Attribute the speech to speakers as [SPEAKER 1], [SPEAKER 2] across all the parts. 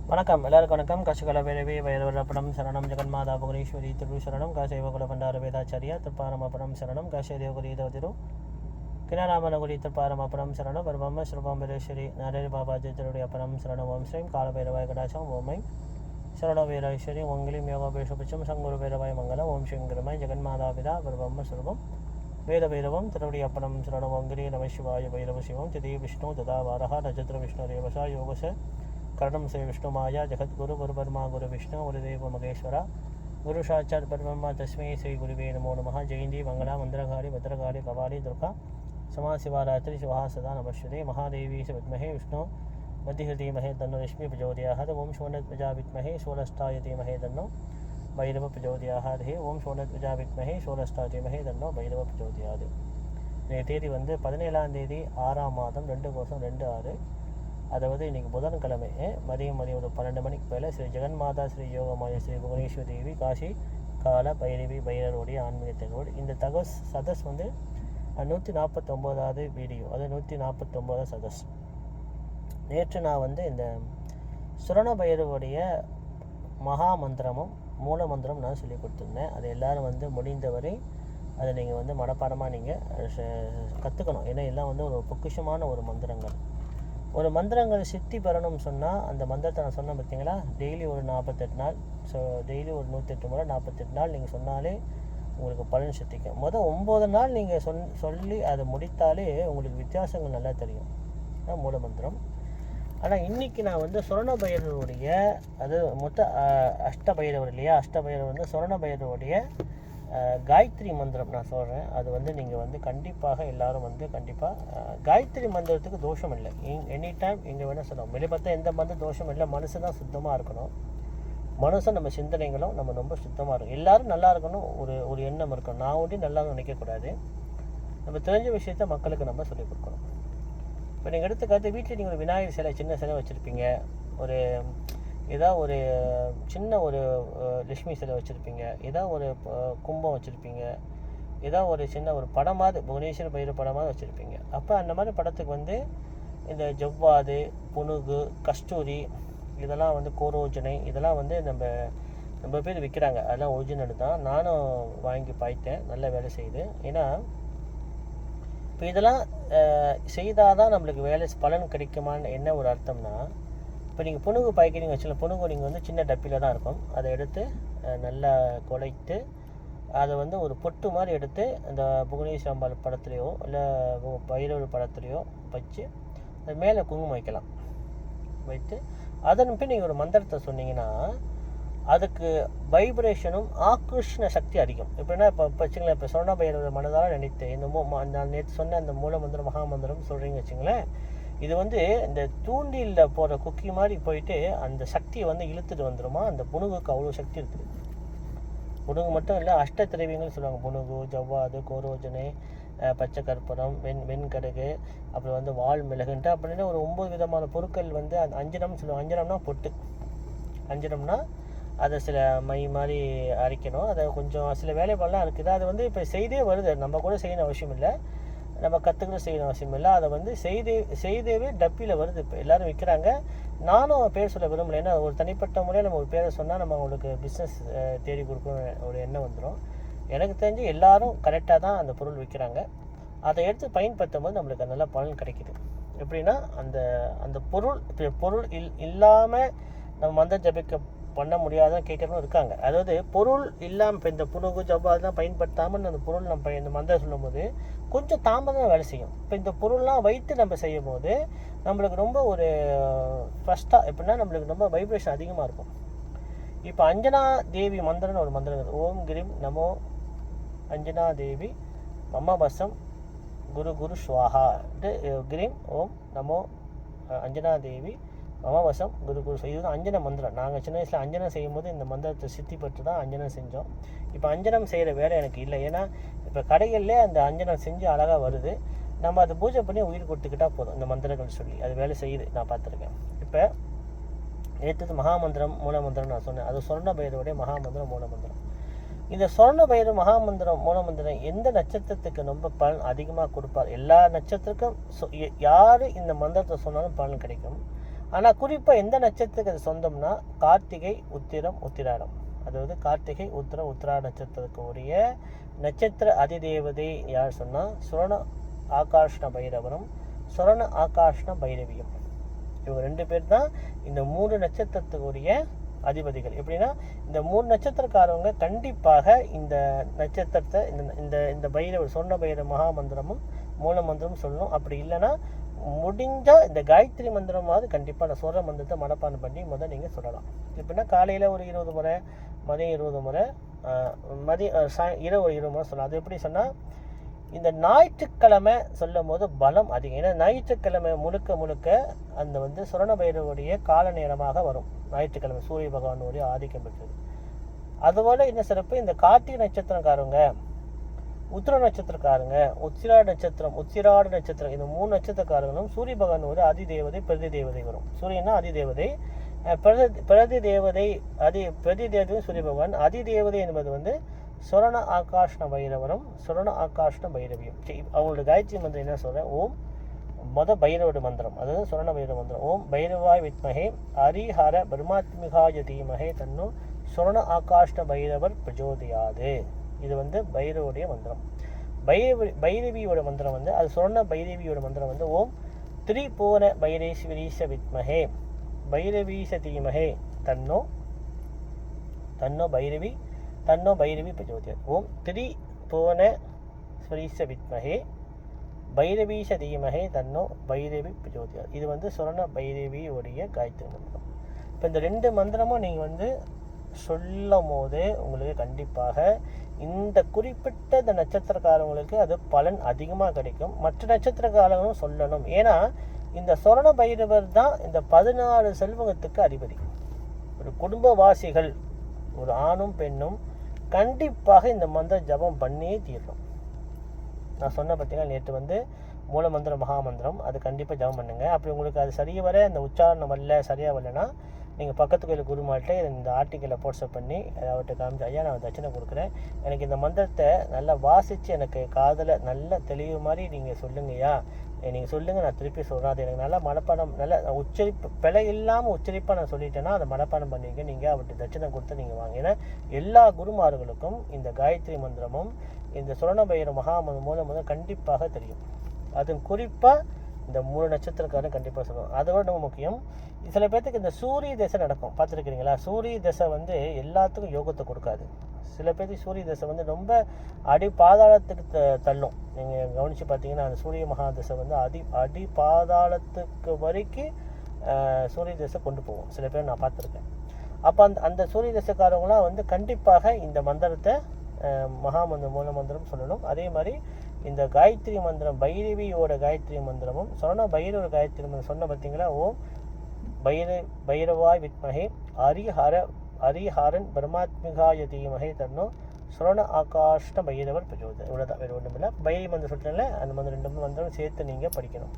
[SPEAKER 1] வணக்கம், எல்லாருக்கும் வணக்கம். கஷகல வேலவே வைரவரப்பணம் சரணம் ஜெகன்மாதா புகனேஸ்வரி திரு சரணம் காசேவகுல பண்டார வேதாச்சாரியா திருப்பாரமப்பணம் சரணம் காசேதேவகுரி தேவதிரு கிணராமனகுரி திருப்பாரமப்பணம் சரணம் பரம ஸ்ரீபாம்பரேஸ்வரி நரேரி பாபாஜி திருடைய அப்பணம் சரணம் ஓம் ஸ்ரீம் காலபைரவாய கடாசம் ஓமை சரண வீரேஸ்வரி ஓங்கிலிம் யோகபேஷபட்சம் சங்குரு பைரவாய மங்கலம் ஓம் ஸ்ரீங்கிரமாய் ஜெகன்மாதா பிதா பரம ஸ்வரூபம் வேத பைரவம் திருடைய அப்பணம் சரணம் ஓங்கிரி நம சிவாய பைரவ சிவம் திதி விஷ்ணு ததா வாரஹா நட்சத்திர விஷ்ணு ரேவசா யோகச करणम से विष्णु माया जगत गुरु गुरु ब्रह्मा गुरु विष्णु गुरुदेव महेश्वरा गुरु साक्षात् परब्रह्म तस्मै श्री गुरुवे नमो नमः. जयंती मंगला मंत्रकाली भद्रकाली कपाली दुर्गा समा शिवरात्रि शिवा सदा नमस्ते. महादेवी से विद्महे विष्णु मध्यहृति महे तन्नो लक्ष्मी प्रचोदयात्. ओम शोणत प्रजा विद्महे सोलष्टाय धीमहि तन्नो भैरव प्रचोदयात्. ओम शोणत प्रजा विद्महे सोलष्टाय धीमहि तन्नो भैरव प्रचोदयात्. தேதி வந்து 17ஆம் தேதி 6ஆம் மாதம் 2/2/26. அதாவது இன்றைக்கி புதன்கிழமை மதியம் ஒரு 12 மணிக்கு மேலே ஸ்ரீ ஜெகன்மாதா ஸ்ரீ யோகமாய ஸ்ரீ புவனேஸ்வரி தேவி காசி கால பைரவி பைரவருடைய ஆன்மீக தகவல். இந்த தகவல் சதஸ் வந்து 149வது வீடியோ, அது 149 சதஸ். நேற்று நான் வந்து இந்த சுரண பைரவருடைய மகா மந்திரமும் மூல மந்திரம் நான் சொல்லி கொடுத்துருந்தேன். அது எல்லோரும் வந்து முடிந்தவரை அதை நீங்கள் வந்து மனப்பாடமாக நீங்கள் கற்றுக்கணும். ஏன்னா எல்லாம் வந்து ஒரு பொக்கிஷமான ஒரு மந்திரங்கள். ஒரு மந்திரங்கள் சித்தி பெறணும்னு சொன்னால் அந்த மந்திரத்தை நான் சொன்னேன் பார்த்தீங்களா, டெய்லி ஒரு 48 நாள். ஸோ டெய்லி ஒரு 108 முறை 48 நாள் நீங்கள் சொன்னாலே உங்களுக்கு பலன் சித்திக்கும். 9 நாள் நீங்கள் சொல்லி அதை முடித்தாலே உங்களுக்கு வித்தியாசங்கள் நல்லா தெரியும். மூல மந்திரம். ஆனால் இன்றைக்கி நான் வந்து சுரண பைரவருடைய அது அஷ்டபைரவர் இல்லையா, அஷ்டபைரவர் வந்து சுரண பைரவருடைய காயத்ரி மந்திரம் நான் சொல்கிறேன். அது வந்து நீங்கள் வந்து கண்டிப்பாக எல்லோரும் வந்து கண்டிப்பாக காயத்ரி மந்திரத்துக்கு தோஷம் இல்லை. எனி டைம் இங்கே வேணால் சொல்லணும். வெளியே பார்த்தா எந்த மந்திரம் தோஷம் இல்லை. மனசு தான் சுத்தமாக இருக்கணும். மனசும் நம்ம சிந்தனைகளும் நம்ம ரொம்ப சுத்தமாக இருக்கும். எல்லோரும் நல்லா இருக்கணும் ஒரு எண்ணம் இருக்கணும். நான் ஒண்டி நல்லா நினைக்கக்கூடாது. நம்ம தெரிஞ்ச விஷயத்த மக்களுக்கு நம்ம சொல்லிக் கொடுக்கணும். இப்போ நீங்கள் எடுத்துக்காட்டு வீட்டில் நீங்கள் ஒரு விநாயகர் சிலை சின்ன சிலை வச்சுருப்பீங்க, ஒரு ஏதாவது ஒரு சின்ன ஒரு லக்ஷ்மி சிலை வச்சுருப்பீங்க, ஏதாவது ஒரு கும்பம் வச்சுருப்பீங்க, ஏதாவது ஒரு சின்ன ஒரு படமாவது புவனேஸ்வரி பைரவ படமாவது வச்சுருப்பீங்க. அப்போ அந்த மாதிரி படத்துக்கு வந்து இந்த ஜவ்வாது, புனுகு, கஸ்தூரி, இதெல்லாம் வந்து கோரோஜனை, இதெல்லாம் வந்து நம்ம பேர் விற்கிறாங்க. அதெல்லாம் ஒரிஜினல் தான். நானும் வாங்கி பாய்த்தேன். நல்ல வேலை செய்யுது. ஏன்னா இப்போ இதெல்லாம் செய்தால் தான் நம்மளுக்கு வேலை பலன் கிடைக்குமான்னு என்ன ஒரு அர்த்தம்னா, இப்போ நீங்கள் புனுகு பாய்க்கிறீங்க வச்சுக்கலாம். புனுகு நீங்கள் வந்து சின்ன டப்பியில் தான் இருக்கும். அதை எடுத்து நல்லா குழைத்து அதை வந்து ஒரு பொட்டு மாதிரி எடுத்து அந்த புவனேஸ்வரி அம்பாள் படத்துலையோ இல்லை பைரவர் படத்துலையோ வச்சு அது மேலே குங்குமம் வைக்கலாம். வைத்து அதன் பின் நீங்கள் ஒரு மந்திரத்தை சொன்னீங்கன்னா அதுக்கு வைப்ரேஷனும் ஆக்ருஷ்ண சக்தி அதிகம். எப்படின்னா இப்போ வச்சுங்களேன், இப்போ சொன்ன பைரவர் மனதால் நினைத்து நான் நேற்று சொன்ன அந்த மூல மந்திரம் மகா மந்திரம் சொல்கிறீங்க வச்சுங்களேன், இது வந்து இந்த தூண்டிலில் போகிற குக்கி மாதிரி போயிட்டு அந்த சக்தியை வந்து இழுத்துட்டு வந்துடுமா. அந்த புனுகுக்கு அவ்வளோ சக்தி இருக்குது. புனுகு மட்டும் இல்லை, அஷ்டத்திரவியங்கள் சொல்லுவாங்க. புனுகு, ஜவ்வாது, கோரோஜனை, பச்சை கற்பூரம், வெண்கடுகு, அப்புறம் வந்து வால் மிளகுன்ட்டு அப்படின்னா ஒரு 9 விதமான பொருட்கள் வந்து அந்த அஞ்சனம் சொல்லுவாங்க. அஞ்சனம்னா பொட்டு. அஞ்சனம்னா அதை சில மை மாதிரி அரைக்கணும். அதை கொஞ்சம் சில வேலைப்பாடெலாம் இருக்குது. அது வந்து இப்போ செய்தே வருது. நம்ம கூட செய்யணும் அவசியம் இல்லை, நம்ம கற்றுக்கிற செய்யணும் அவசியம் இல்லை. அதை வந்து செய்தேவே டப்பியில் வருது. இப்போ எல்லோரும் விற்கிறாங்க. நானும் பேர் சொல்ல விரும்பலை. ஏன்னா ஒரு தனிப்பட்ட முறையில் நம்ம ஒரு பேரை சொன்னால் நம்ம அவங்களுக்கு பிஸ்னஸ் தேடி கொடுக்கணும் ஒரு எண்ணம் வந்துடும். எனக்கு தெரிஞ்சு எல்லோரும் கரெக்டாக தான் அந்த பொருள் விற்கிறாங்க. அதை எடுத்து பயன்படுத்தும் போது நம்மளுக்கு நல்ல பலன் கிடைக்கிது. எப்படின்னா அந்த பொருள் இல்லாமல் நம்ம மந்திர ஜபிக்க பண்ண முடியாதுன்னு கேட்குறவங்க இருக்காங்க. அதாவது பொருள் இல்லாமல் இப்போ இந்த புனுகு ஜவ்வாதெலாம் பயன்படுத்தாமல் அந்த பொருள் நம்ம இந்த மந்திரம் சொல்லும் போது கொஞ்சம் தாமதமாக வேலை செய்யும். இப்போ இந்த பொருள்லாம் வைத்து நம்ம செய்யும் போது நம்மளுக்கு ரொம்ப ஒரு ஃபஸ்ட்டாக எப்படின்னா நம்மளுக்கு ரொம்ப வைப்ரேஷன் அதிகமாக இருக்கும். இப்போ அஞ்சனா தேவி மந்திரம்னு ஒரு மந்திரம் இருக்குது. ஓம் கிரீம் நமோ அஞ்சனா தேவி மம வசம் குரு குரு ஸ்வாஹா. கிரீம் ஓம் நமோ அஞ்சனா தேவி மமவசம் குரு குரு. இதுதான் அஞ்சன மந்திரம். நாங்கள் சின்ன வயசில் அஞ்சனம் செய்யும் போது இந்த மந்திரத்தை சித்தி பட்டு தான் அஞ்சனம் செஞ்சோம். இப்போ அஞ்சனம் செய்கிற வேலை எனக்கு இல்லை. ஏன்னா இப்போ கடைகளில் அந்த அஞ்சனம் செஞ்சு அழகாக வருது. நம்ம அதை பூஜை பண்ணி உயிர் கொடுத்துக்கிட்டால் போதும். இந்த மந்திரங்கள் சொல்லி அது வேலை செய்யுது, நான் பார்த்துருக்கேன். இப்போ நேற்று மகாமந்திரம் மூல மந்திரம் நான் சொன்னேன். அது சொர்ண பைரவருடைய மகாமந்திரம் மூல மந்திரம். இந்த சொர்ண பைரவ மகாமந்திரம் மூல மந்திரம் எந்த நட்சத்திரத்துக்கு ரொம்ப பலன் அதிகமாக கொடுப்பார்? எல்லா நட்சத்திரக்கும் யார் இந்த மந்திரத்தை சொன்னாலும் பலன் கிடைக்கும். ஆனால் குறிப்பாக எந்த நட்சத்திரத்துக்கு அது சொந்தம்னா கார்த்திகை, உத்திரம், உத்திராடம். அதாவது கார்த்திகை, உத்திரம், உத்திராட நட்சத்திரத்துக்கு உரிய நட்சத்திர அதிதேவதை யார் சொன்னால் சுரண ஆகாஷ்ண பைரவரும் சுரண ஆகாஷ்ண பைரவியும். இவங்க 2 பேர் தான் இந்த 3 நட்சத்திரத்துக்குரிய அதிபதிகள். எப்படின்னா இந்த 3 நட்சத்திரக்காரவங்க கண்டிப்பாக இந்த நட்சத்திரத்தை இந்த இந்த பைரவர் சொன்ன பைரவ மகா மந்திரமும் மூல மந்திரமும் சொல்லணும். அப்படி இல்லைன்னா முடிஞ்சால் இந்த காயத்ரி மந்திரமாவது கண்டிப்பாக நான் சொல்கிற மந்திரத்தை மனப்பாடம் பண்ணி முதல் நீங்கள் சொல்லலாம். எப்படின்னா காலையில் ஒரு 20 முறை, மதியம் 20 முறை, இரவு ஒரு 20 முறை சொல்லலாம். அது எப்படி சொன்னால் இந்த ஞாயிற்றுக்கிழமை சொல்லும் போது பலம் அதிகம். ஏன்னா ஞாயிற்றுக்கிழமை முழுக்க அந்த சுரண பைரவருடைய கால நேரமாக வரும். ஞாயிற்றுக்கிழமை சூரிய பகவானுடைய ஆதிக்கம் பெற்றது. அதுபோல் என்ன சிறப்பு, இந்த கார்த்திகை நட்சத்திரக்காரங்க, உத்திர நட்சத்திரக்காரங்க, உச்சிராட நட்சத்திரம், இந்த 3 நட்சத்திரக்காரங்களும் சூரிய பகவான் ஒரு அதிதேவதை பிரதி தேவதை வரும். சூரியனா அதிதேவதை, பிரதி தேவதை சூரிய பகவான். அதிதேவதை என்பது சுரண ஆகாஷ்ண பைரவரும் சுரண ஆகாஷ்ண பைரவியும். அவங்களோட காயத்ரி மந்திரம் என்ன சொல்கிறேன், ஓம் பைரவோட மந்திரம், அதாவது சுரண பைரவ மந்திரம். ஓம் பைரவாய் வித்மஹே ஹரிஹர பிரம்மாத்மிகாய தீமஹே தன்னு சுரண ஆகாஷ்ண பைரவர் பிரஜோதியாது. இது பைரவோடைய மந்திரம். பைரவியோட மந்திரம் அது சுரண பைரவியோட மந்திரம் ஓம் திரிபுவன பைரேஸ்வரீஷ வித்மஹே பைரவீஷ தீமஹே தன்னோ பைரவி பிரஜோதியாது. ஓம் திரிபுவன ஸ்வரீஷ வித்மஹே பைரவீஷ தீமஹே தன்னோ பைரவி பிரஜோதியாது. இது சுரண பைரவியோடைய காயத்ரி மந்திரம். இப்போ இந்த 2 மந்திரமும் நீங்கள் சொல்லும் போது உங்களுக்கு கண்டிப்பாக இந்த குறிப்பிட்ட இந்த நட்சத்திரக்காரங்களுக்கு அது பலன் அதிகமாக கிடைக்கும். மற்ற நட்சத்திரக்காரங்களும் சொல்லணும். ஏன்னா இந்த சுரண பைரவர் தான் இந்த 14 செல்வங்கத்துக்கு அதிபதி. ஒரு குடும்பவாசிகள், ஒரு ஆணும் பெண்ணும் கண்டிப்பாக இந்த மந்திர ஜபம் பண்ணியே தீரணும். நான் சொன்ன பார்த்தீங்கன்னா நேற்று மூல மந்திரம் மகா மந்திரம், அது கண்டிப்பாக ஜபம் பண்ணுங்கள். அப்படி உங்களுக்கு அது சரியாக வர அந்த உச்சாரணம் சரியாக வரலைன்னா நீங்கள் பக்கத்து கோயில் குருமால்கிட்ட இந்த ஆர்டிக்கலை போட்ஸ்அப் பண்ணி அவர்கிட்ட காமிச்சு, ஐயா நான் தட்சணை கொடுக்குறேன், எனக்கு இந்த மந்திரத்தை நல்லா வாசித்து எனக்கு காதில் நல்ல தெளிவு மாதிரி நீங்கள் சொல்லுங்கய்யா, நீங்கள் சொல்லுங்கள், நான் திருப்பி சொல்கிறேன், அது எனக்கு நல்லா மனப்பாடம், நல்ல உச்சரிப்பு பிழை இல்லாமல் உச்சரிப்பாக நான் சொல்லிட்டேன்னா அதை மனப்பாடம் பண்ணிங்க, நீங்கள் அவர்கிட்ட தட்சணை கொடுத்து நீங்கள் வாங்க. ஏன்னா எல்லா குருமார்களுக்கும் இந்த காயத்ரி மந்திரமும் இந்த சுரண பைரவ மகா மூலம் கண்டிப்பாக தெரியும். அது குறிப்பாக இந்த 3 நட்சத்திரக்காரன் கண்டிப்பாக சொல்லுவோம். அதை விட ரொம்ப முக்கியம், சில பேர்த்துக்கு இந்த சூரிய தசை நடக்கும், பார்த்துருக்கிறீங்களா? சூரிய தசை எல்லாத்துக்கும் யோகத்தை கொடுக்காது. சில பேர்த்துக்கு சூரிய தசை ரொம்ப அடி பாதாளத்துக்கு தள்ளும். நீங்கள் கவனித்து பார்த்தீங்கன்னா அந்த சூரிய மகா தசை அடி பாதாளத்துக்கு வரைக்கும் சூரிய தசை கொண்டு போவோம். சில பேர் நான் பார்த்துருக்கேன். அப்போ அந்த சூரிய தசைக்காரங்களாம் கண்டிப்பாக இந்த மந்திரத்தை மூல மந்திரம் சொல்லணும். அதே மாதிரி இந்த காயத்ரி மந்திரம், பைரவியோட காயத்ரி மந்திரமும் சொன்ன பைரவோட காயத்ரி மந்திரம் சொன்ன பார்த்தீங்களா, ஓம் பைரவாய் வித்மஹே ஹரிஹரன் பிரம்மாத்மிகாய தீமஹே தன்னோ சுரண ஆகாஷ்ண பைரவர் பிரஜோதியாது. இவ்வளோதான், வேறு ஒன்றும் இல்லை. பைரவி மந்திரம் சொல்லிட்டேன்ல, அந்த மந்திரம் 2 மந்திரம் சேர்த்து நீங்கள் படிக்கணும்.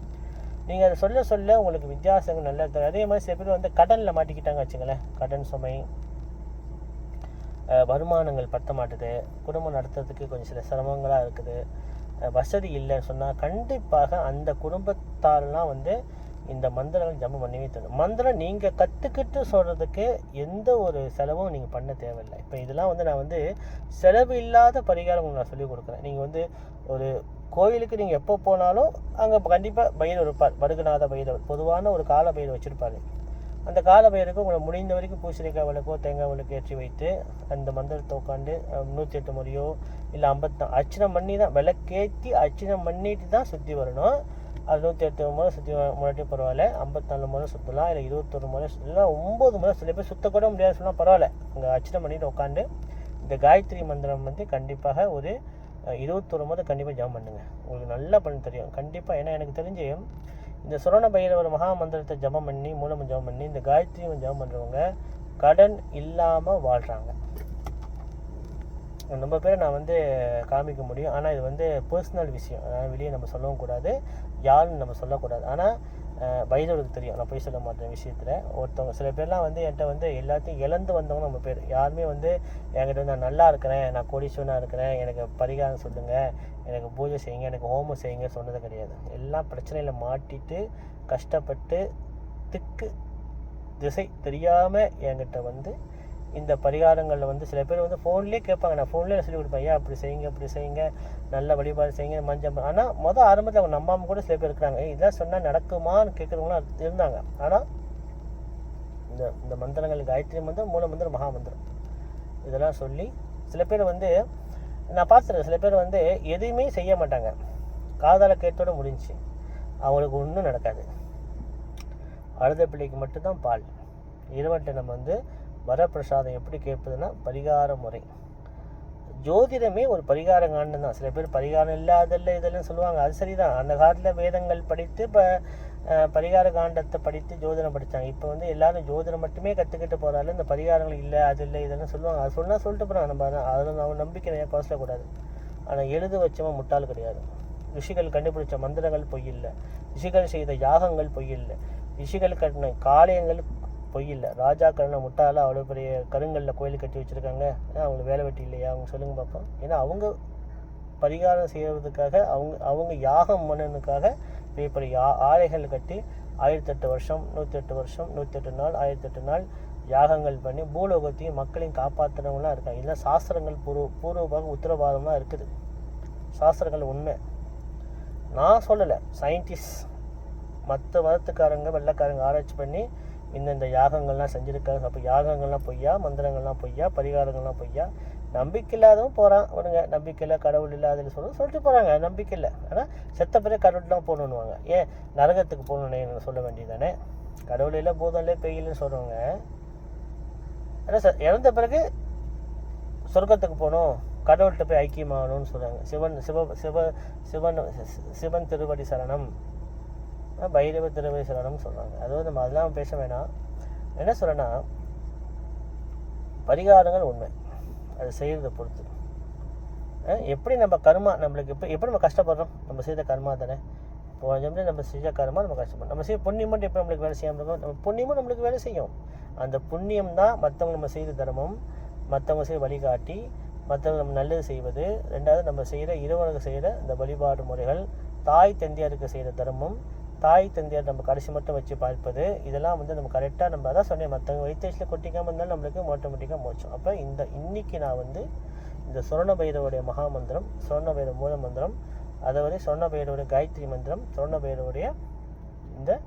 [SPEAKER 1] நீங்கள் அதை சொல்ல உங்களுக்கு வித்தியாசங்கள் நல்லா தெரியும். அதே மாதிரி சில பேர் கடனில் மாட்டிக்கிட்டாங்க வச்சுங்களேன், கடன் சுமை, வருமானங்கள் பத்த மாட்டுது, குடும்பம் நடத்துறதுக்கு கொஞ்சம் சில சிரமங்களாக இருக்குது, வசதி இல்லைன்னு சொன்னால் கண்டிப்பாக அந்த குடும்பத்தாரெலாம் இந்த மந்திரங்கள் ஜபம் பண்ணவே தரும். மந்திரம் நீங்கள் கற்றுக்கிட்டு சொல்கிறதுக்கு எந்த ஒரு செலவும் நீங்கள் பண்ண தேவையில்லை. இப்போ இதெல்லாம் நான் செலவு இல்லாத பரிகாரம் உங்களுக்கு நான் சொல்லிக் கொடுக்குறேன். நீங்கள் ஒரு கோயிலுக்கு நீங்கள் எப்போ போனாலும் அங்கே கண்டிப்பாக பைரவர் இருப்பார். வருகநாத பைரவர் பொதுவான ஒரு கால பைரவர் வச்சுருப்பார். அந்த கால பைரவருக்கு உங்களை முடிந்த வரைக்கும் பூசணிக்காய் விளக்கோ தேங்காய் விளக்கு ஏற்றி வைத்து அந்த மந்திரத்தை உட்காந்து 108 முறையோ இல்லை 54 அர்ச்சனை பண்ணி தான், விளக்கேற்றி அர்ச்சனை பண்ணிட்டு தான் சுற்றி வரணும். அது 108 முறை சுற்றி முன்னாடி பரவாயில்ல, 54 முறை சுற்றலாம், இல்லை 21 முறை சுற்றலாம், 9 முறை சில பேர் சுற்றக்கூட முடியாது சொன்னால் பரவாயில்ல. அங்கே அர்ச்சனை பண்ணிட்டு உட்காந்து இந்த காயத்ரி மந்திரம் கண்டிப்பாக ஒரு 21 முறை கண்டிப்பாக ஜபம் பண்ணுங்க. உங்களுக்கு நல்லா பண்ண தெரியும் கண்டிப்பாக. ஏன்னா எனக்கு தெரிஞ்சு இந்த சுரண பைரவர் மகா மந்திரத்தை ஜபம் பண்ணி மூலம் ஜபம் பண்ணி இந்த காயத்ரியும் ஜபம் பண்ணுறவங்க கடன் இல்லாமல் வாழ்கிறாங்க. ரொம்ப பேரை நான் காமிக்க முடியும். ஆனால் இது பர்சனல் விஷயம், அதனால் வெளியே நம்ம சொல்லவும் கூடாது, யாருன்னு நம்ம சொல்லக்கூடாது. ஆனால் பைரவருக்கு தெரியும், நான் போய் சொல்ல மாட்டேன் விஷயத்தில். ஒருத்தவங்க சில பேர்லாம் என்கிட்ட எல்லாத்தையும் இழந்து வந்தவங்க நம்ம பேர் யாருமே என்கிட்ட நான் நல்லா இருக்கிறேன், நான் கோடீஸ்வரனாக இருக்கிறேன், எனக்கு பரிகாரம் சொல்லுங்கள், எனக்கு பூஜை செய்யுங்க, எனக்கு ஹோமம் செய்யுங்க சொன்னது கிடையாது. எல்லாம் பிரச்சனையில் மாட்டிட்டு கஷ்டப்பட்டு திக்கு திசை தெரியாமல் என்கிட்ட வந்து இந்த பரிகாரங்களில் வந்து சில பேர் வந்து ஃபோன்லேயே கேட்பாங்க. நான் ஃபோன்லேயே சொல்லி கொடுப்பேன், ஐயா அப்படி செய்யுங்க இப்படி செய்யுங்க, நல்ல வழிபாடு செய்யுங்க மஞ்சள். ஆனால் ஆரம்பத்தில் அவங்க நம்பாமல் கூட சில பேர் இருக்கிறாங்க. இதெல்லாம் சொன்னால் நடக்குமான்னு கேட்குறவங்களாம் இருந்தாங்க. ஆனால் இந்த மந்திரங்கள், காயத்ரி மந்திரம், மூல மந்திரம், மகா மந்திரம், இதெல்லாம் சொல்லி சில பேர் வந்து நான் பார்த்துருக்கேன். சில பேர் வந்து எதுவுமே செய்ய மாட்டாங்க, காதால கேட்டோட முடிஞ்சு, அவங்களுக்கு ஒன்றும் நடக்காது. அழுத பிள்ளைக்கு மட்டும்தான் பால். இறைவன்கிட்ட நம்ம வந்து வரப்பிரசாதம் எப்படி கேட்பதுன்னா பரிகார முறை. ஜோதிடமே ஒரு பரிகார காண்டம் தான். சில பேர் பரிகாரம் இல்லாதல்ல இதெல்லாம் சொல்லுவாங்க, அது சரிதான். அந்த காலத்தில் வேதங்கள் படித்து இப்போ பரிகார காண்டத்தை படித்து ஜோதிடம் படித்தாங்க. இப்போ வந்து எல்லாரும் ஜோதிடம் மட்டுமே கற்றுக்கிட்டு போகிறாலும் இந்த பரிகாரங்கள் இல்லை, அது இல்லை, இதெல்லாம் சொல்லுவாங்க. அது சொன்னால் சொல்லிட்டு போகிறாங்க. நம்ம அதில் நம்ம நம்பிக்கை நிறைய பேசக்கூடாது. ஆனால் எழுத வச்சவன் முட்டாள் கிடையாது. ரிஷிகள் கண்டுபிடிச்ச மந்திரங்கள் பொய் இல்லை, ரிஷிகள் செய்த யாகங்கள் பொய் இல்லை, ரிஷிகள் கட்டின காளையங்கள் பொய் இல்லை. ராஜா கண்ண முட்டால அவ்வளோ பெரிய கருங்கல்ல கோயில் கட்டி வச்சுருக்காங்க. அவங்களுக்கு வேலை வெட்டி இல்லையா? அவங்க சொல்லுங்க பார்ப்போம். ஏன்னா அவங்க பரிகாரம் செய்கிறதுக்காக, அவங்க யாகம் பண்ணனுக்காக பெரிய பெரிய ஆலைகள் கட்டி 1008 வருஷம் 108 வருஷம் 108 நாள் 1008 நாள் யாகங்கள் பண்ணி பூலோகத்தையும் மக்களையும் காப்பாற்றுறவங்களாம் இருக்காங்க. இதெல்லாம் சாஸ்திரங்கள் பூர்வமாக உத்தரவாதமாக இருக்குது. சாஸ்திரங்கள் உண்மை, நான் சொல்லலை. சயின்டிஸ்ட் மற்ற மதத்துக்காரங்க வெள்ளைக்காரங்க ஆராய்ச்சி பண்ணி இந்த யாகங்கள்லாம் செஞ்சுருக்காங்க. அப்போ யாகங்கள்லாம் பொய்யா, மந்திரங்கள்லாம் பொய்யா, பரிகாரங்கள்லாம் பொய்யா. நம்பிக்கை இல்லாதவன் போகிறான், விடுங்க. நம்பிக்கை இல்லை, கடவுள் இல்லை, அதில் சொல்லிட்டு போகிறாங்க. நம்பிக்கை இல்லை, ஆனால் செத்த பிறகு கடவுள்லாம் போகணுன்னுவாங்க. ஏன் நரகத்துக்கு போகணுன்னு சொல்ல வேண்டியதானே? கடவுள் இல்லை, பூதம் இல்லை, பெய்யில்லைன்னு சொல்கிறவங்க, ஆனால் இறந்த பிறகு சொர்க்கத்துக்கு போகணும், கடவுள்கிட்ட போய் ஐக்கியமாகணும்னு சொல்கிறாங்க. சிவன் திருவடி சரணம், பைரவ திருவடி சரணம்னு சொல்கிறாங்க. அதுவும் நம்ம அதெல்லாம் பேச வேணாம். என்ன சொல்கிறேன்னா, பரிகாரங்கள் உண்மை, அது செய்கிறத பொறுத்து. எப்படி நம்ம கர்மா, நம்மளுக்கு எப்படி நம்ம கஷ்டப்படுறோம், நம்ம செய்த கர்மா தானே. போன நம்ம செஞ்ச கர்மா நம்ம கஷ்டப்படுறோம். நம்ம செய்ய புண்ணியம் மட்டும் எப்போ நம்மளுக்கு வேலை செய்யாமல் இருக்கும்? நம்ம புண்ணியமும் நம்மளுக்கு வேலை செய்யும். அந்த புண்ணியம் தான் மற்றவங்க நம்ம செய்த தர்மம், மற்றவங்க செய்ய வழிகாட்டி, மற்றவங்க நம்ம நல்லது செய்வது. ரெண்டாவது நம்ம செய்கிற இறைவனுக்கு செய்கிற இந்த வழிபாடு முறைகள், தாய் தந்தையாருக்கு செய்கிற தர்மம், தாய் தந்தையார் நம்ம கடைசி மட்டும் வச்சு பார்ப்பது, இதெல்லாம் வந்து நம்ம கரெக்டாக நம்ம அதான் சொன்னேன். மற்றவங்க வைத்தேஷில் கொட்டிக்காமல் இருந்தாலும் நம்மளுக்கு ஆட்டோமேட்டிக்காக மோச்சம். அப்போ இன்னைக்கு நான் வந்து இந்த சொர்ண பைரவருடைய மகா மந்திரம், சொர்ண பைரவ மூல மந்திரம், அதை சொர்ண பைரவருடைய காயத்ரி மந்திரம், சொர்ண பைரவருடைய இந்த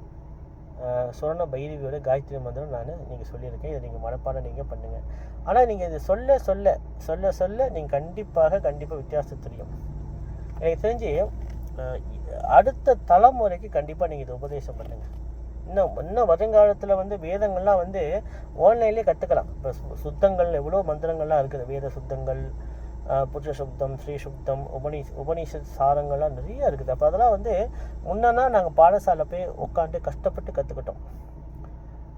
[SPEAKER 1] சொர்ண பைரவியோட காயத்ரி மந்திரம் நான் நீங்கள் சொல்லியிருக்கேன். இதை நீங்கள் மனப்பாடம் நீங்கள் பண்ணுங்கள். ஆனால் நீங்கள் இது சொல்ல சொல்ல சொல்ல சொல்ல நீங்கள் கண்டிப்பாக வித்தியாசம் தெரியும். எனக்கு தெரிஞ்சு அடுத்த தலைமுறைக்கு கண்டிப்பாக நீங்கள் இதை உபதேசம் பண்ணுங்கள். இன்னும் வருங்காலத்தில் வந்து வேதங்கள்லாம் வந்து ஆன்லைன்லேயே கற்றுக்கலாம். இப்போ சுத்தங்கள் எவ்வளோ மந்திரங்கள்லாம் இருக்குது. வேத சுத்தங்கள், புருஷ சுத்தம், ஸ்ரீ சுத்தம், உபனிஷத் சாரங்கள்லாம் நிறையா இருக்குது. அப்போ அதெல்லாம் வந்து முன்னா நாங்கள் பாடசாலை போய் உட்காந்து கஷ்டப்பட்டு கற்றுக்கிட்டோம்.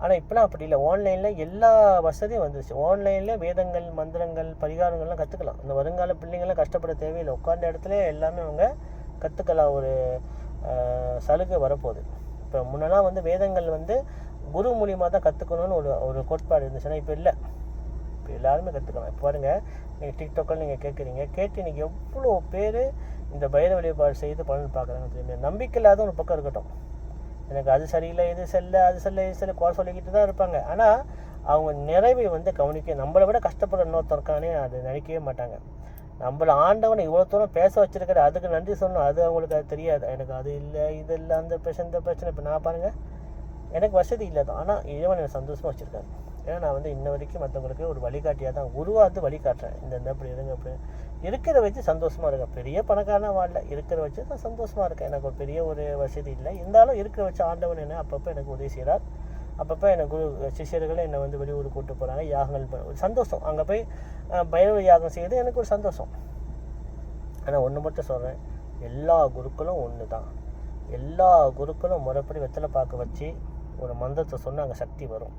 [SPEAKER 1] ஆனால் இப்போலாம் அப்படி இல்லை. ஆன்லைனில் எல்லா வசதியும் வந்துருச்சு. ஆன்லைனில் வேதங்கள், மந்திரங்கள், பரிகாரங்கள்லாம் கற்றுக்கலாம். இந்த வருங்கால பிள்ளைங்கள்லாம் கஷ்டப்பட தேவையில்லை. உட்காந்த இடத்துல எல்லாமே அவங்க கற்றுக்கலாம். ஒரு சலுகை வரப்போகுது. இப்போ முன்னெல்லாம் வந்து வேதங்கள் வந்து குரு மூலியமாக தான் கற்றுக்கணும்னு ஒரு கோட்பாடு இருந்துச்சுன்னா இப்போ இல்லை. இப்போ எல்லாருமே கற்றுக்கலாம். இப்போ பாருங்கள், நீங்கள் டிக்டாக்கில் நீங்கள் கேட்டு நீங்கள் எவ்வளோ பேர் இந்த பைரவ வழிபாடு செய்து பலன் பார்க்குறாங்க தெரியுமா? நம்பிக்கை இல்லாத ஒரு பக்கம் இருக்கட்டும், எனக்கு அது சரியில்லை, இது செல்ல குறை சொல்லிக்கிட்டு தான் இருப்பாங்க. ஆனால் அவங்க நிறைவை வந்து கவனிக்க, நம்மளை விட கஷ்டப்படுற இன்னொருத்தருக்கானே அது நினைக்கவே மாட்டாங்க. நம்மளை ஆண்டவனை இவ்வளோ தூரம் பேச வச்சிருக்கிற, அதுக்கு நன்றி சொல்லணும். அது அவங்களுக்கு அது தெரியாது. எனக்கு அது இல்லை, இது இல்லை, அந்த பிரச்சனை, இந்த பிரச்சனை. இப்போ நான் பாருங்கள், எனக்கு வசதி இல்லை தான், ஆனால் இறைவன் எனக்கு சந்தோஷமாக வச்சுருக்காரு. ஏன்னா நான் வந்து இன்ன வரைக்கும் மற்றவங்களுக்கு ஒரு வழிகாட்டியாக தான் உருவாந்து வழிகாட்டுறேன். இந்த அப்படி இருங்க, அப்படி இருக்கிற வச்சு சந்தோஷமாக இருக்கேன். பெரிய பணக்காரனாக வாழல, இருக்கிற வச்சு நான் சந்தோஷமாக இருக்கேன். எனக்கு ஒரு பெரிய ஒரு வசதி இல்லை, இருந்தாலும் இருக்கிற வச்சு ஆண்டவன் என்ன அப்பப்போ எனக்கு உதவி செய்கிறார். அப்பப்போ எனக்கு சிஷியர்கள் என்னை வந்து வெளியூர் கூப்பிட்டு போகிறாங்க, யாகங்கள் ஒரு சந்தோஷம். அங்கே போய் பைரவ யாகம் செய்கிறது எனக்கு ஒரு சந்தோஷம். ஆனால் ஒன்று மட்டும் சொல்கிறேன், எல்லா குருக்களும் ஒன்று தான். எல்லா குருக்களும் முறைப்படி வெத்தலை பார்க்க வச்சு ஒரு மந்திரத்தை சொன்னால் அங்கே சக்தி வரும்.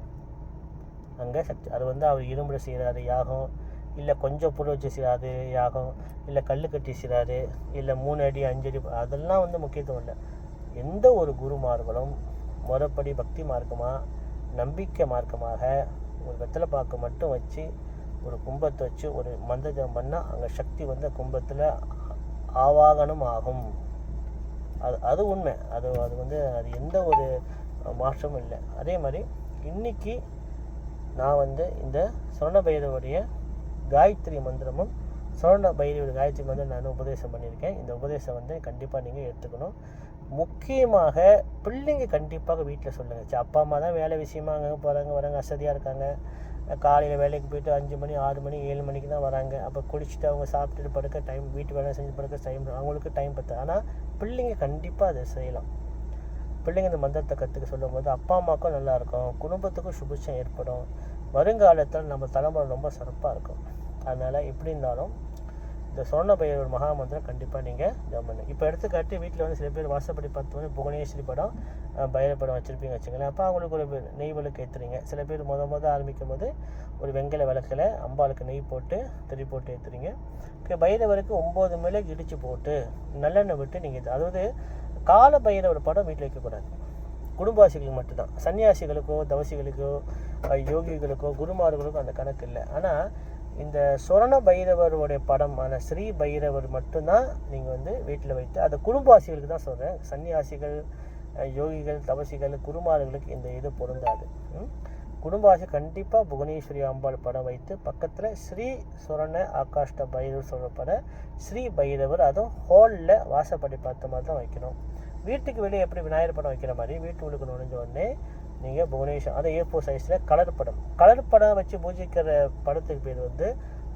[SPEAKER 1] அங்கே சக்தி, அது வந்து அவர் இரும்புல செய்கிறாரு யாகம், இல்லை கொஞ்சம் புல் வச்சு செய்கிறாரு யாகம், இல்லை கல் கட்டி செய்கிறாரு, இல்லை 3 அடி 5 அடி, அதெல்லாம் வந்து முக்கியத்துவம் இல்லை. எந்த ஒரு குருமார்களும் முறைப்படி பக்தி மார்க்கமாக, நம்பிக்கை மார்க்கமாக ஒரு வெத்தலை பாக்கு மட்டும் வச்சு ஒரு கும்பத்தை வச்சு ஒரு மந்திரம் பண்ணால் அங்கே சக்தி வந்து கும்பத்தில் ஆவாகனம் ஆகும். அது உண்மை. அது வந்து அது எந்த ஒரு மாற்றமும் இல்லை. அதே மாதிரி இன்றைக்கி நான் வந்து இந்த சொர்ண பைரவருடைய காயத்ரி மந்திரமும் சொர்ண பைரவருடைய காயத்ரி மந்திரம் நான் உபதேசம் பண்ணியிருக்கேன். இந்த உபதேசம் வந்து கண்டிப்பாக நீங்கள் எடுத்துக்கணும். முக்கியமாக பிள்ளைங்க கண்டிப்பாக வீட்டில் சொல்லுங்கள். அப்பா அம்மா தான் வேலை விஷயமா அங்கே போகிறாங்க வராங்க, அசதியாக இருக்காங்க. காலையில் வேலைக்கு போய்ட்டு 5 மணி 6 மணி 7 மணிக்கு தான் வராங்க. அப்போ குளிச்சுட்டு அவங்க சாப்பிட்டுட்டு படுக்க டைம், வீட்டு வேலை செஞ்சு படுக்க டைம், அவங்களுக்கு டைம் பற்று. ஆனால் பிள்ளைங்க கண்டிப்பாக அதை செய்யலாம். பிள்ளைங்க இந்த மந்திரத்தை கற்றுக்க சொல்லும் போது அப்பா அம்மாவுக்கும் நல்லாயிருக்கும், குடும்பத்துக்கும் சுபிட்சம் ஏற்படும். வருங்காலத்தில் நம்ம தலைமுறை ரொம்ப சிறப்பாக இருக்கும். அதனால் எப்படி இருந்தாலும் இந்த சொர்ண பைரவர் மகா மந்திரம் கண்டிப்பாக நீங்கள் ஜபம் பண்ணுங்க. இப்போ எடுத்துக்காட்டி வீட்டில் வந்து சில பேர் வாசப்படி 10 மணி புவனேஸ்வரி படம் பைரவ படம் வச்சுருப்பீங்க வச்சுங்களேன். அப்போ அவங்களுக்கு ஒரு நெய் விளக்கு ஏற்றுறீங்க. சில பேர் முத ஆரம்பிக்கும் போது ஒரு வெங்கல விளக்கில் அம்பாளுக்கு நெய் போட்டு திரி போட்டு ஏற்றுறீங்க. பைரவருக்கு 9 மிளகு இடித்து போட்டு நல்லெண்ணெய் விட்டு நீங்கள், அதாவது கால பைரவர் படம் வீட்டில் வைக்கக்கூடாது. குடும்பாசிகளுக்கு மட்டும்தான். சன்னியாசிகளுக்கோ தவசிகளுக்கோ யோகிகளுக்கோ குருமார்களுக்கோ அந்த கணக்கு இல்லை. ஆனால் இந்த சொர்ண பைரவருடைய படமான ஸ்ரீ பைரவர் மட்டும்தான் நீங்கள் வந்து வீட்டில் வைத்து, அதை குடும்பாசிகளுக்கு தான் சொல்கிறேன். சன்னியாசிகள் யோகிகள் தவசிகள் குருமார்களுக்கு இந்த இது பொருந்தாது. குடும்பாசி கண்டிப்பாக புவனேஸ்வரி அம்பாள் படம் வைத்து பக்கத்தில் ஸ்ரீ சொர்ண ஆகாஷ்ட பைரவர் சொல்கிற படம் ஸ்ரீ பைரவர், அதுவும் ஹாலில் வாசப்படி பார்த்த மாதிரி தான் வைக்கணும். வீட்டுக்கு வெளியே எப்படி விநாயகர் படம் வைக்கிற மாதிரி வீட்டுக்கு நுழைஞ்ச உடனே நீங்கள் புவனேஸ்வர், அதை A4 சைஸில் கலர் படம் வச்சு பூஜிக்கிற படத்துக்கு பேர் வந்து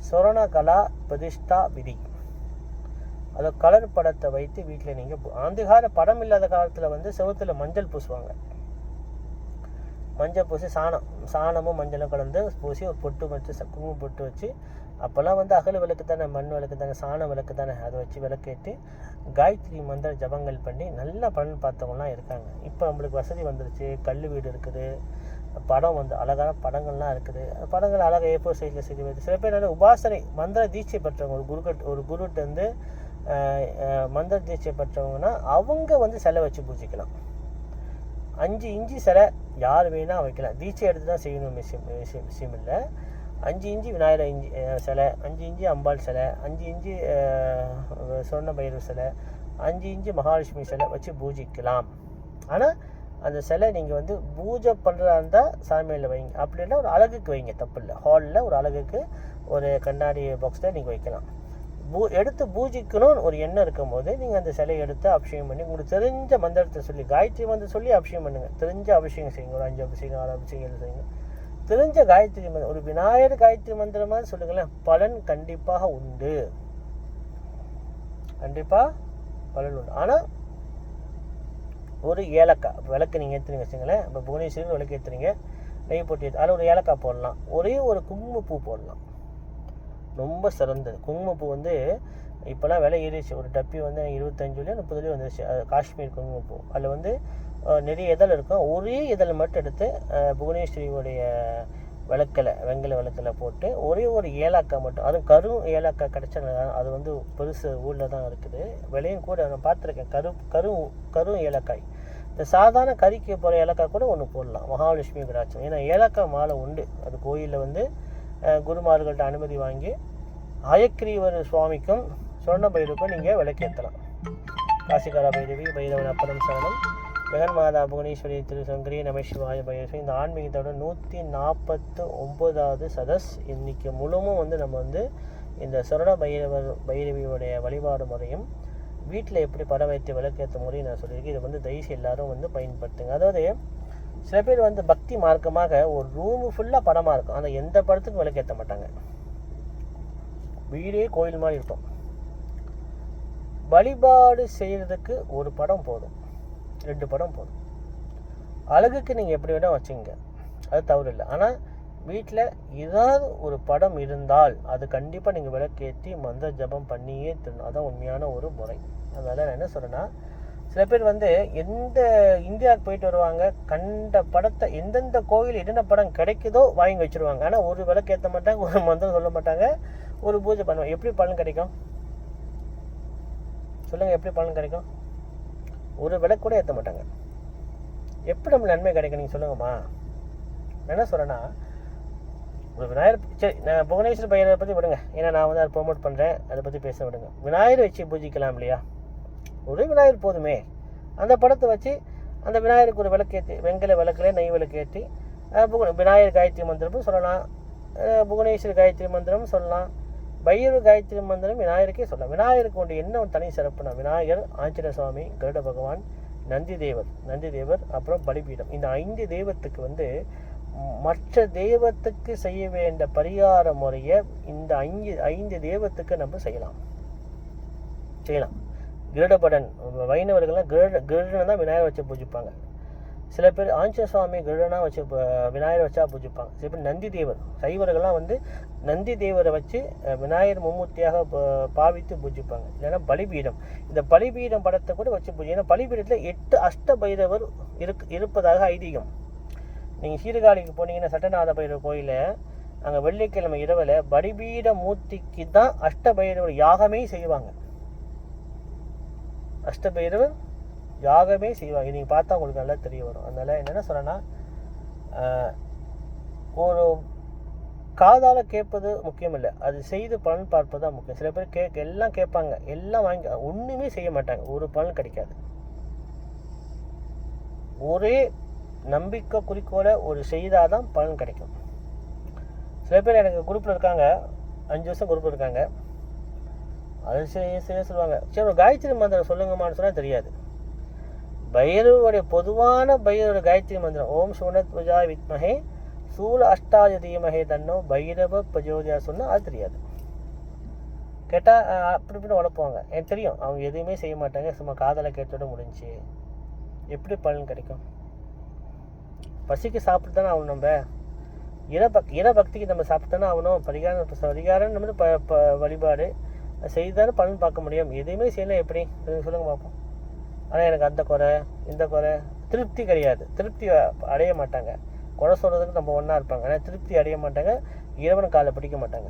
[SPEAKER 1] சொர்ண கலா பிரதிஷ்டா விதி. அதை கலர் படத்தை வைத்து வீட்டில் நீங்கள், அந்த கால படம் இல்லாத காலத்தில் வந்து செவத்தில் மஞ்சள் பூசுவாங்க. மஞ்சள் பூசி சாணமும் மஞ்சளும் கலந்து பூசி ஒரு பொட்டு வச்சு குங்குமம் பொட்டு வச்சு, அப்போல்லாம் வந்து அகல் விளக்கு தானே, மண் விளக்கு தானே, சாண விளக்கு தானே, அதை வச்சு விளக்கேற்றி காயத்ரி மந்திர ஜபங்கள் பண்ணி நல்ல பலன் பார்த்தவங்களாம் இருக்காங்க. இப்போ நம்மளுக்கு வசதி வந்துருச்சு, கல் வீடு இருக்குது, படம் வந்து அழகான படங்கள்லாம் இருக்குது. படங்கள் அழகாக A4 சைஸில் செய்து வைத்து சில பேர் நல்ல உபாசனை மந்திர தீட்சை பெற்றவங்க, ஒரு குருட்டு வந்து மந்திர தீட்சை பெற்றவங்கன்னா அவங்க வந்து சிலை வச்சு பூஜிக்கலாம். 5 இன்ச்சு சிலை யார் வேணால் வைக்கலாம். தீட்சை எடுத்து தான் செய்யணும் விஷயம் இல்லை. 5 இன்ச்சு விநாயகர் சிலை, 5 இன்ச்சு அம்பாள் சிலை, 5 இன்ச்சு சொர்ண பைரவ சிலை, 5 இன்ச்சு மகாலட்சுமி சிலை வச்சு பூஜிக்கலாம். ஆனால் அந்த சிலை நீங்கள் வந்து பூஜை பண்ணுறதா இருந்தால் சாமியில் வைங்க, அப்படின்னா ஒரு அழகுக்கு வைங்க, தப்பு இல்லை. ஹாலில் ஒரு அழகுக்கு ஒரு கண்ணாடி பாக்ஸில் நீங்கள் வைக்கலாம். எடுத்து பூஜிக்கணும்னு ஒரு எண்ணம் இருக்கும் போது நீங்கள் அந்த சிலையை எடுத்து அபிஷேகம் பண்ணி உங்களுக்கு தெரிஞ்ச மந்திரத்தை சொல்லி காயத்ரி மந்திரம் சொல்லி அபிஷேகம் பண்ணுங்கள். தெரிஞ்ச அபிஷேகம் செய்யுங்க, ஒரு 5 அபிஷேகம் 6 அபிஷேகம் செய்யுங்க. தெரிஞ்ச காயத்ரி மந்திரம், ஒரு விநாயகர் காயத்ரி மந்திரமாக சொல்லுங்களேன், பலன் கண்டிப்பாக உண்டு, கண்டிப்பாக பலன் உண்டு. ஆனால் ஒரு ஏலக்காய் விளக்கு நீங்கள் ஏற்றுறீங்க வச்சுங்களேன். இப்போ புவனேஸ்வரி விளக்கு ஏற்றுறீங்க, நெய் போட்டு அதில் ஒரு ஏலக்காய் போடலாம், ஒரே ஒரு குங்குமப்பூ போடலாம், ரொம்ப சிறந்தது. குங்குமப்பூ வந்து இப்போலாம் விலை ஏறிடுச்சு. ஒரு டப்பி வந்து 25 30 வந்துருச்சு. காஷ்மீர் குங்குமப்பூ, அதில் வந்து நிறைய இதழ் இருக்கும். ஒரே இதழ் மட்டும் எடுத்து புவனேஸ்வரியோடைய விளக்கில் வெங்கல விளக்கில் போட்டு ஒரே ஒரு ஏலக்காய் மட்டும், அதுவும் ஏலக்காய் கிடச்சா அது வந்து பெருசு ஊரில் தான் இருக்குது, விலையும் கூட நான் பார்த்துருக்கேன். கரும் ஏலக்காய். இந்த சாதாரண கறிக்கு போகிற ஏலக்காய் கூட ஒன்று போடலாம், மகாலட்சுமி விராட்சம். ஏன்னா ஏலக்காய் மாலை உண்டு. அது கோயிலில் வந்து குருமார்கள்ட்ட அனுமதி வாங்கி அயக்ரீவர் சுவாமிக்கும் சொர்ண பைரவருக்கும் நீங்கள் விளக்கேற்றலாம். காசிகாரா பைரவி, பைரவன் அப்பரம் சரணம், ஜெகன்மாதா புவனேஸ்வரி திருசங்கரி நமசிவாய பைரவி. இந்த ஆன்மீகத்தோட 149வது சதஸ் இன்னைக்கு முழுமும் வந்து நம்ம வந்து இந்த சொர்ண பைரவியோடைய வழிபாடு முறையும் வீட்டில் எப்படி படம் வைத்து விளக்கேற்ற முறையும் நான் சொல்லியிருக்கேன். இதை வந்து தயவுசு எல்லாரும் வந்து பயன்படுத்துங்க. அதாவது சில பேர் வந்து பக்தி மார்க்கமாக ஒரு ரூமு ஃபுல்லாக படமாக இருக்கும், ஆனால் எந்த படத்துக்கும் விளக்கேற்ற மாட்டாங்க. வீடே கோயில் மாதிரி இருக்கும். வழிபாடு செய்கிறதுக்கு ஒரு படம் போதும், 2 படம் போதும். அழகுக்கு நீங்கள் எப்படி வேணால் வச்சுங்க, அது தவறு இல்லை. ஆனால் வீட்டில் ஏதாவது ஒரு படம் இருந்தால் அது கண்டிப்பாக நீங்கள் விளக்கேற்றி மந்திர ஜபம் பண்ணியே தரணும். அதான் உண்மையான ஒரு முறை. அதனால் நான் என்ன சொல்கிறேன்னா, சில பேர் வந்து எந்த இந்தியாவுக்கு போயிட்டு வருவாங்க, கண்ட படத்தை எந்தெந்த கோவில் என்னென்ன படம் கிடைக்குதோ வாங்கி வச்சுருவாங்க. ஆனால் ஒரு விளக்கு ஏற்ற மாட்டாங்க, ஒரு மந்திரம் சொல்ல மாட்டாங்க, ஒரு பூஜை பண்ணுவாங்க. எப்படி பலன் கிடைக்கும் சொல்லுங்கள்? எப்படி பலன் கிடைக்கும்? ஒரு விளக்கு கூட ஏற்ற மாட்டாங்க. எப்படி நம்ம நன்மை கிடைக்கும் நீங்கள் சொல்லுங்கம்மா? என்ன சொல்கிறேன்னா, ஒரு விநாயகர், சரி நான் புவனேஸ்வரி பைரவரை பற்றி விடுங்க, ஏன்னா நான் வந்து அதை ப்ரொமோட் பண்ணுறேன், அதை பற்றி பேச விடுங்க. விநாயகர் வச்சு பூஜிக்கலாம் இல்லையா? ஒரு விநாயகர் போதுமே. அந்த படத்தை வச்சு அந்த விநாயகருக்கு ஒரு விளக்கேற்றி வெங்கல விளக்கில் நெய் விளக்கேற்றி விநாயகர் காயத்ரி மந்திரமும் சொல்லலாம், புவனேஸ்வரி காயத்ரி மந்திரம் சொல்லலாம், பைரவர் காயத்ரி மந்திரம் விநாயகருக்கே சொல்லலாம். விநாயகருக்கு கொண்டு என்ன ஒரு தனி சிறப்புனா, விநாயகர், ஆஞ்சநேய சுவாமி, கருட பகவான், நந்தி தேவர், அப்புறம் பலிபீடம். இந்த 5 தெய்வத்துக்கு மற்ற தெய்வத்துக்கு செய்ய வேண்டிய பரிகார முறையை இந்த 5 தெய்வத்துக்கு நம்ம செய்யலாம். கிருடபடன் வைணவர்கள்லாம் கிருடனை தான் விநாயகர் வச்சு பூஜிப்பாங்க. சில பேர் ஆஞ்சநேய சுவாமி கிருடனா வச்சு விநாயகர் வச்சா பூஜிப்பாங்க. சில பேர் நந்தி தேவர், சைவர்கள்லாம் நந்தி தேவரை வச்சு விநாயகர் மும்மூர்த்தியாக பாவித்து பூஜிப்பாங்க. இல்லைன்னா பலிபீடம், இந்த பலிபீடம் படத்தை கூட வச்சு பூஜை. ஏன்னா பலிபீடத்தில் 8 அஷ்ட பைரவர் இருப்பதாக ஐதீகம். நீங்கள் சீர்காழிக்கு போனீங்கன்னா சட்டநாத பைரவர் கோயிலில் அங்கே வெள்ளிக்கிழமை இரவில் பலிபீட மூர்த்திக்கு தான் அஷ்ட பைரவர் யாகமே செய்வாங்க. அஷ்ட பைரவர் யாகமே செய்வாங்க. நீங்கள் பார்த்தா உங்களுக்கு நல்லா தெரிய வரும். அதனால் என்னென்ன சொல்கிறேன்னா, ஒரு காதால் கேட்பது முக்கியம் இல்லை, அது செய்து பலன் பார்ப்பது தான் முக்கியம். சில பேர் எல்லாம் கேட்பாங்க, எல்லாம் வாங்கி ஒன்றுமே செய்ய மாட்டாங்க, ஒரு பலன் கிடைக்காது. ஒரே நம்பிக்கை குறிக்கோளை ஒரு செய்தால் தான் பலன் கிடைக்கும். சில பேர் எனக்கு குரூப்பில் இருக்காங்க, 5 வருஷம் குரூப்பில் இருக்காங்க, அது செய்ய சொல்லுவாங்க. சரி, ஒரு காயத்ரி மந்திரம் சொல்லுங்கம்மான்னு சொன்னால் தெரியாது. பைரவருடைய பொதுவான பைரவருடைய காயத்ரி மந்திரம் ஓம் சுவனத் புஜா வித்மஹே சூல அஷ்டாய தீமஹே தன்னோ பைரவ பிரஜோதியா சொன்னால் அது தெரியாது. கேட்டால் அப்படி இப்படின்னு உழப்புவாங்க. எனக்கு தெரியும், அவங்க எதுவுமே செய்ய மாட்டாங்க, சும்மா காதலை கேட்டோட முடிஞ்சு. எப்படி பலன் கிடைக்கும்? பசிக்கு சாப்பிட்டு தானே ஆகணும். நம்ம இனபக்திக்கு நம்ம சாப்பிட்டு தானே ஆகணும். பரிகாரம் நம்ம வழிபாடு செய்தானே பலன் பார்க்க முடியும். எதுவுமே செய்யலாம் எப்படி சொல்லுங்க பார்ப்போம். ஆனால் எனக்கு அந்த குறை இந்த குறை, திருப்தி கிடையாது. திருப்தி அடைய மாட்டாங்க. குறை சொல்கிறதுக்கு நம்ம ஒன்றா இருப்பாங்க, ஆனால் திருப்தி அடைய மாட்டாங்க, இறைவன் காலை பிடிக்க மாட்டாங்க.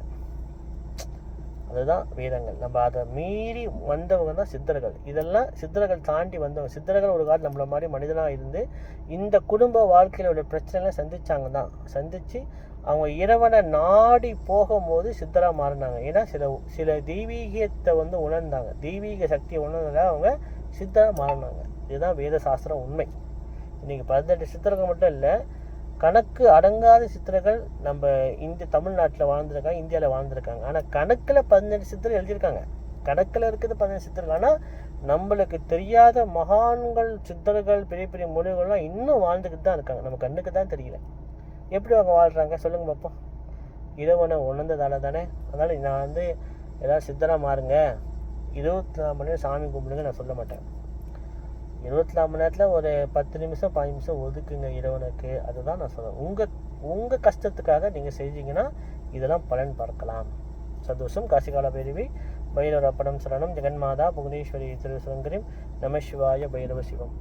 [SPEAKER 1] அதுதான் வேதங்கள். நம்ம அதை மீறி வந்தவங்க தான் சித்தர்கள். இதெல்லாம் சித்தர்கள் தாண்டி வந்தவங்க. சித்தர்கள் ஒரு காலத்தில் நம்மள மாதிரி மனிதனாக இருந்து இந்த குடும்ப வாழ்க்கையில் உள்ள பிரச்சனைகளை சந்தித்து அவங்க இறைவனை நாடி போகும்போது சித்தராக மாறினாங்க. ஏன்னா சில தெய்வீகத்தை உணர்ந்தாங்க, தெய்வீக சக்தியை உணர்ந்ததால அவங்க சித்தராக மாறினாங்க. இதுதான் வேத சாஸ்திரம் உண்மை. இன்றைக்கி 18 சித்தர்கள் மட்டும் இல்லை, கணக்கு அடங்காத சித்தர்கள் நம்ம தமிழ்நாட்டில் வாழ்ந்துருக்காங்க, இந்தியாவில் வாழ்ந்துருக்காங்க. ஆனால் கணக்கில் 18 சித்தர்கள் எழுதியிருக்காங்க. கணக்கில் இருக்குது 18 சித்தர்கள். ஆனால் நம்மளுக்கு தெரியாத மகான்கள் சித்தர்கள் பெரிய பெரிய மொழிகள்லாம் இன்னும் வாழ்ந்துக்கிட்டு தான் இருக்காங்க. நம்ம கண்ணுக்கு தான் தெரியல. எப்படி அவங்க வாழ்கிறாங்க சொல்லுங்க பார்ப்போம். இறைவனை உணர்ந்ததால தானே. அதனால் நான் ஏதாவது சித்தராக மாறுங்க, 24 மணி நேரம் சாமி கும்பிடுங்க நான் சொல்ல மாட்டேன். 24 மணி நேரத்தில் ஒரு 10 நிமிஷம் 15 நிமிஷம் ஒதுக்குங்க இறைவனுக்கு. அதுதான் நான் சொல்கிறேன். உங்கள் கஷ்டத்துக்காக நீங்கள் செஞ்சீங்கன்னா இதெல்லாம் பலன் பார்க்கலாம். சந்தோஷம். காசிகால பைரவி பைரவ அப்படம் சரணம் ஜெகன்மாதா புவனேஸ்வரி திருசுரங்கரிம் நம சிவாய பைரவ சிவம்.